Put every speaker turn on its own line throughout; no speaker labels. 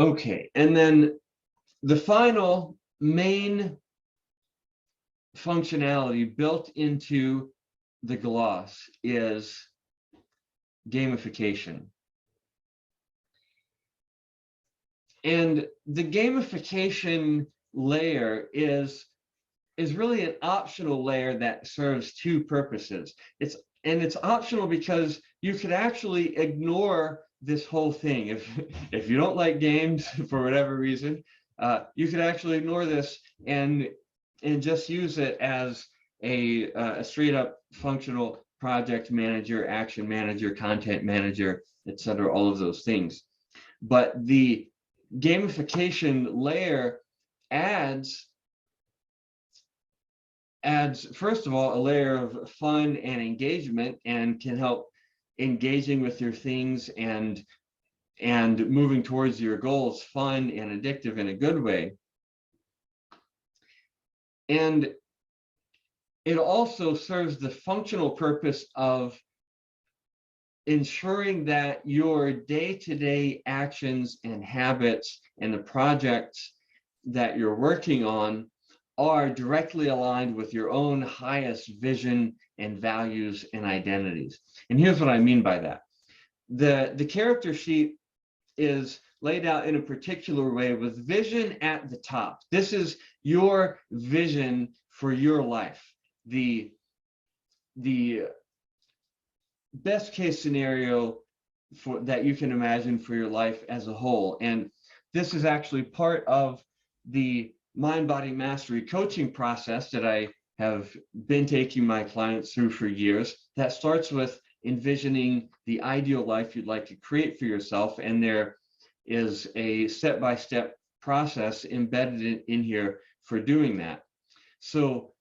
Okay, and then the final main functionality built into the gloss is gamification. And the gamification layer is really an optional layer that serves two purposes. It's optional because you could actually ignore this whole thing. If you don't like games for whatever reason, you could actually ignore this and just use it as a straight up functional project manager, action manager, content manager, etc. All of those things. But the gamification layer adds first of all a layer of fun and engagement, and can help engaging with your things and moving towards your goals fun and addictive in a good way. And it also serves the functional purpose of ensuring that your day-to-day actions and habits and the projects that you're working on are directly aligned with your own highest vision and values and identities. And here's what I mean by that. The character sheet is laid out in a particular way with vision at the top. This is your vision for your life. The best case scenario that you can imagine for your life as a whole. And this is actually part of the mind-body mastery coaching process that I have been taking my clients through for years. That starts with envisioning the ideal life you'd like to create for yourself, and there is a step-by-step process embedded in here for doing that. So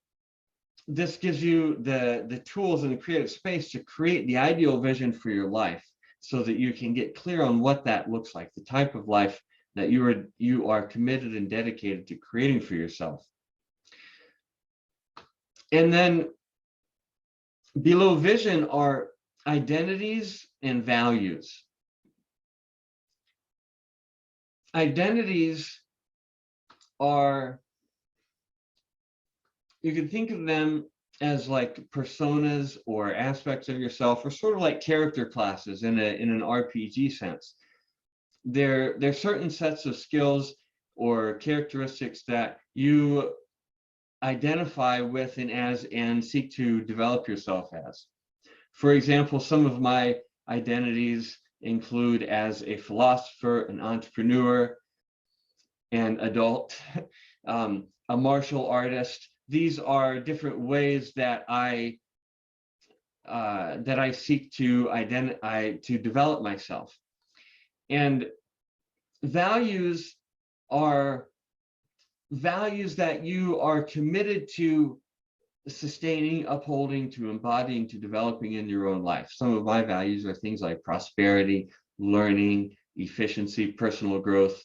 this gives you the tools and the creative space to create the ideal vision for your life, so that you can get clear on what that looks like, the type of life that you are committed and dedicated to creating for yourself. And then below vision are identities and values. Identities are, you can think of them as like personas or aspects of yourself, or sort of like character classes in an RPG sense. They're certain sets of skills or characteristics that you identify with and as, and seek to develop yourself as. For example, some of my identities include as a philosopher, an entrepreneur, an adult, a martial artist. These are different ways that I seek to develop myself. And values are values that you are committed to sustaining, upholding, to embodying, to developing in your own life. Some of my values are things like prosperity, learning, efficiency, personal growth.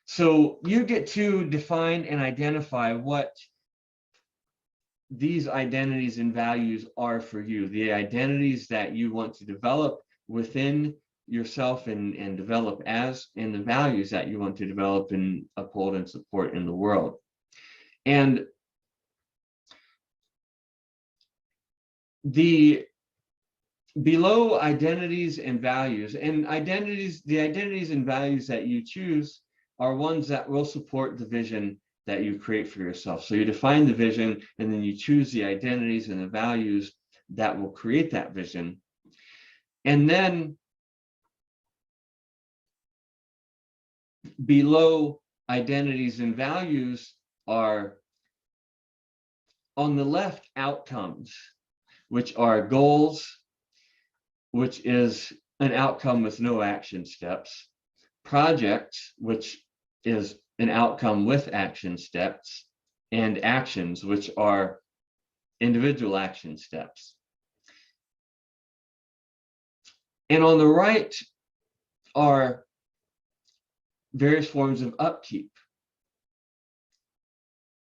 So you get to define and identify what these identities and values are for you, the identities that you want to develop within yourself and develop as, and the values that you want to develop and uphold and support in the world. And the below identities and values, and the identities and values that you choose are ones that will support the vision that you create for yourself. So you define the vision, and then you choose the identities and the values that will create that vision. And then below identities and values are, on the left, outcomes, which are goals, which is an outcome with no action steps, projects, which is an outcome with action steps, and actions, which are individual action steps. And on the right are various forms of upkeep,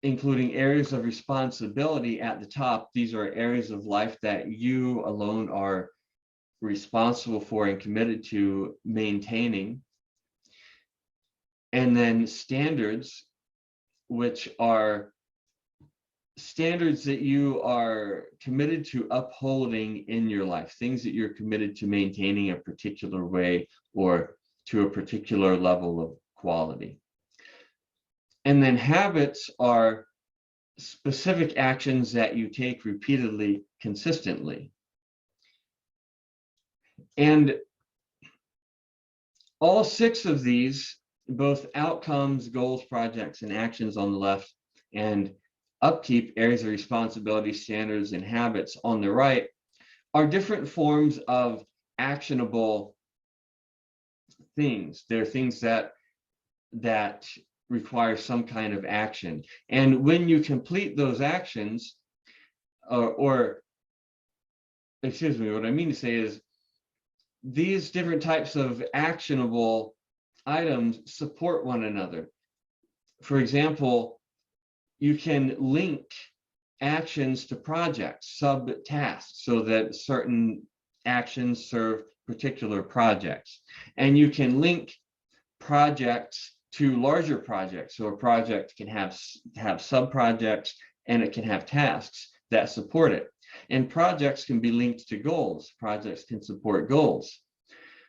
including areas of responsibility at the top. These are areas of life that you alone are responsible for and committed to maintaining. and then standards, which are standards that you are committed to upholding in your life, things that you're committed to maintaining a particular way or to a particular level of quality. And then habits are specific actions that you take repeatedly, consistently. And all 6 of these, both outcomes, goals, projects, and actions on the left, and upkeep, areas of responsibility, standards, and habits on the right, are different forms of actionable things. They're things that require some kind of action. And when you complete those actions, or excuse me, what I mean to say is these different types of actionable items support one another. For example, you can link actions to projects, sub-tasks, so that certain actions serve particular projects. And you can link projects to larger projects. So a project can have sub-projects, and it can have tasks that support it. And projects can be linked to goals. Projects can support goals.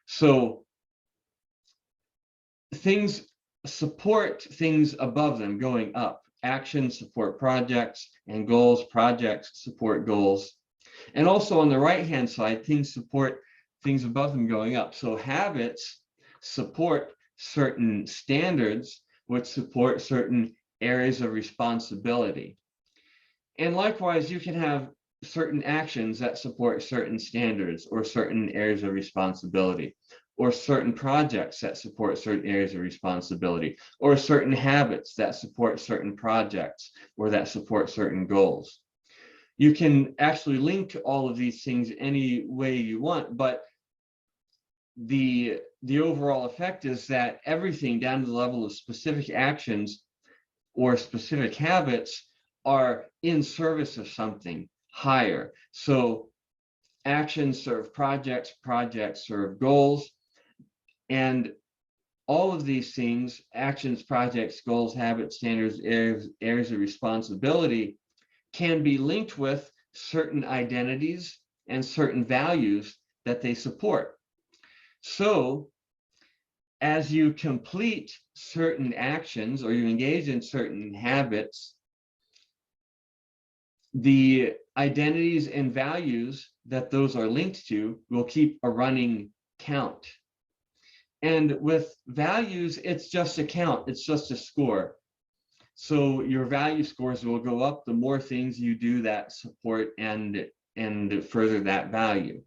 So things support things above them going up. Actions support projects, and goals, projects support goals. And also on the right-hand side, things support things above them going up. So habits support certain standards, which support certain areas of responsibility. And likewise, you can have certain actions that support certain standards or certain areas of responsibility, or certain projects that support certain areas of responsibility, or certain habits that support certain projects or that support certain goals. You can actually link all of these things any way you want, but the overall effect is that everything down to the level of specific actions or specific habits are in service of something higher. So actions serve projects, projects serve goals, and all of these things, actions, projects, goals, habits, standards, areas of responsibility, can be linked with certain identities and certain values that they support. So as you complete certain actions or you engage in certain habits, the identities and values that those are linked to will keep a running count. And with values, it's just a count, it's just a score. So your value scores will go up the more things you do that support and further that value.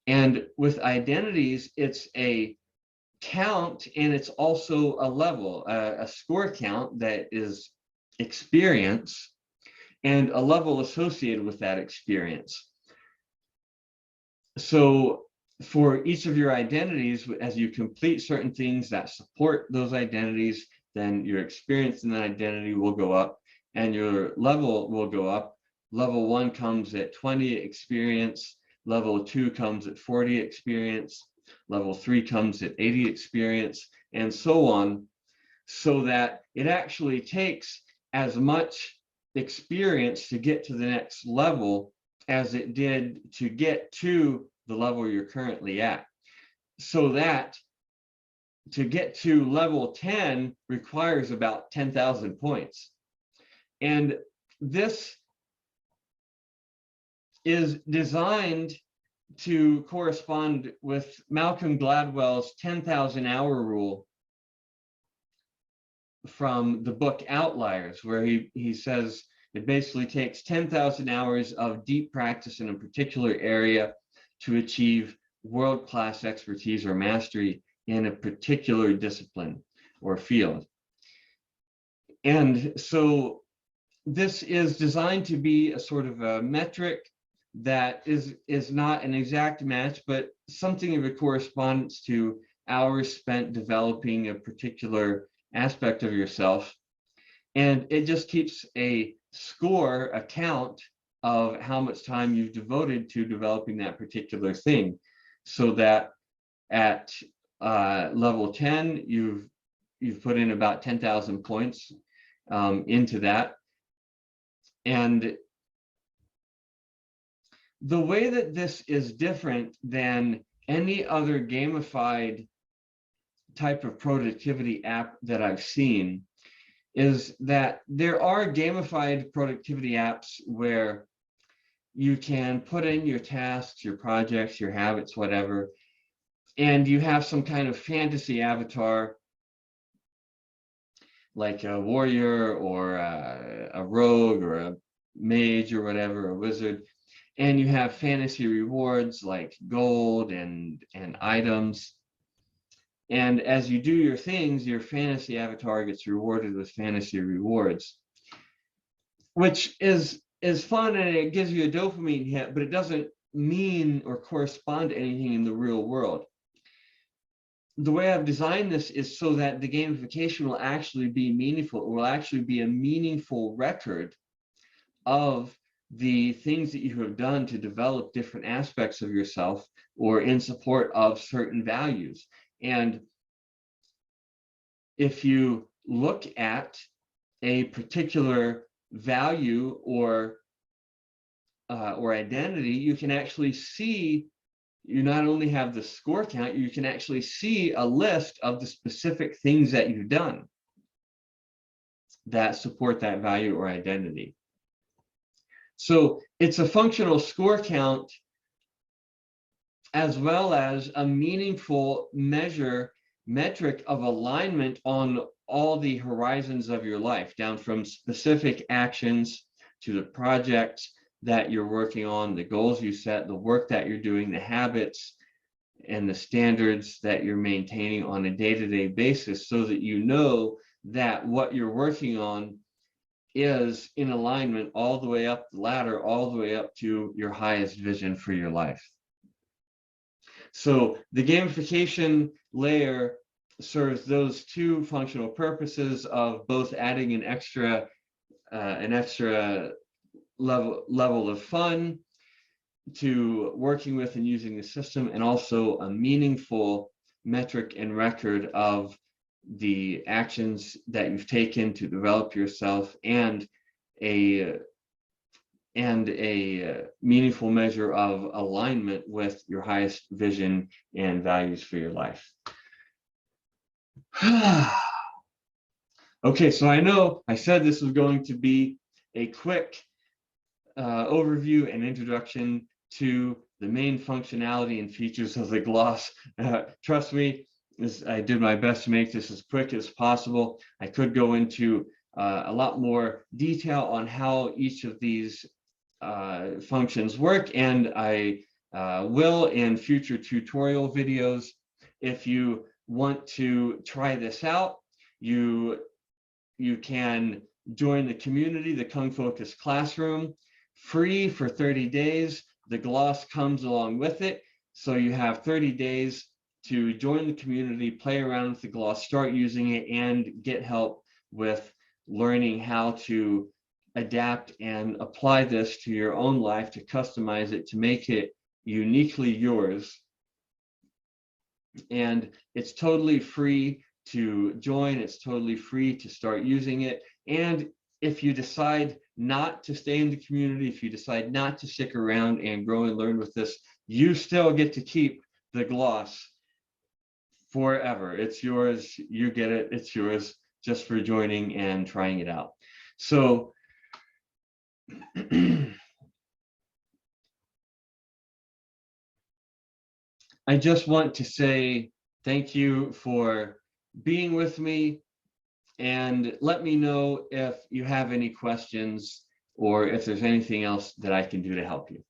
And with identities, it's a count, and it's also a level, a score count that is experience, and a level associated with that experience. So for each of your identities, as you complete certain things that support those identities, then your experience in that identity will go up and your level will go up. Level 1 comes at 20 experience, level 2 comes at 40 experience, level 3 comes at 80 experience, and so on, so that it actually takes as much experience to get to the next level as it did to get to the level you're currently at. So that to get to level 10 requires about 10,000 points. And this is designed to correspond with Malcolm Gladwell's 10,000 hour rule from the book Outliers, where he says it basically takes 10,000 hours of deep practice in a particular area to achieve world-class expertise or mastery in a particular discipline or field. And so this is designed to be a sort of a metric that is not an exact match, but something of a correspondence to hours spent developing a particular aspect of yourself. And it just keeps a score, a count of how much time you've devoted to developing that particular thing, so that at level 10, you've you've put in about 10,000 points into that. And the way that this is different than any other gamified type of productivity app that I've seen is that there are gamified productivity apps where you can put in your tasks, your projects, your habits, whatever, and you have some kind of fantasy avatar like a warrior or a rogue or a mage or whatever, a wizard, and you have fantasy rewards like gold and items. And as you do your things, your fantasy avatar gets rewarded with fantasy rewards, which is fun, and it gives you a dopamine hit, but it doesn't mean or correspond to anything in the real world. The way I've designed this is so that the gamification will actually be meaningful. It will actually be a meaningful record of the things that you have done to develop different aspects of yourself or in support of certain values. And if you look at a particular value or identity, you can actually see, you not only have the score count, you can actually see a list of the specific things that you've done that support that value or identity. So it's a functional score count as well as a meaningful metric of alignment on all the horizons of your life, down from specific actions to the projects that you're working on, the goals you set, the work that you're doing, the habits and the standards that you're maintaining on a day-to-day basis, so that you know that what you're working on is in alignment all the way up the ladder, all the way up to your highest vision for your life. So the gamification layer serves those two functional purposes of both adding an extra level of fun to working with and using the system, and also a meaningful metric and record of the actions that you've taken to develop yourself, and a meaningful measure of alignment with your highest vision and values for your life. Okay, so I know I said this was going to be a quick overview and introduction to the main functionality and features of the gloss. Trust me, I did my best to make this as quick as possible. I could go into a lot more detail on how each of these functions work, and I will in future tutorial videos. If you want to try this out, you can join the community, the Kung Focus Classroom, free for 30 days. The gloss comes along with it, so you have 30 days to join the community, play around with the gloss, start using it, and get help with learning how to adapt and apply this to your own life, to customize it, to make it uniquely yours. And it's totally free to join. It's totally free to start using it. And if you decide not to stay in the community, if you decide not to stick around and grow and learn with this, you still get to keep the gloss forever. It's yours. You get it. It's yours just for joining and trying it out. So I just want to say thank you for being with me, and let me know if you have any questions or if there's anything else that I can do to help you.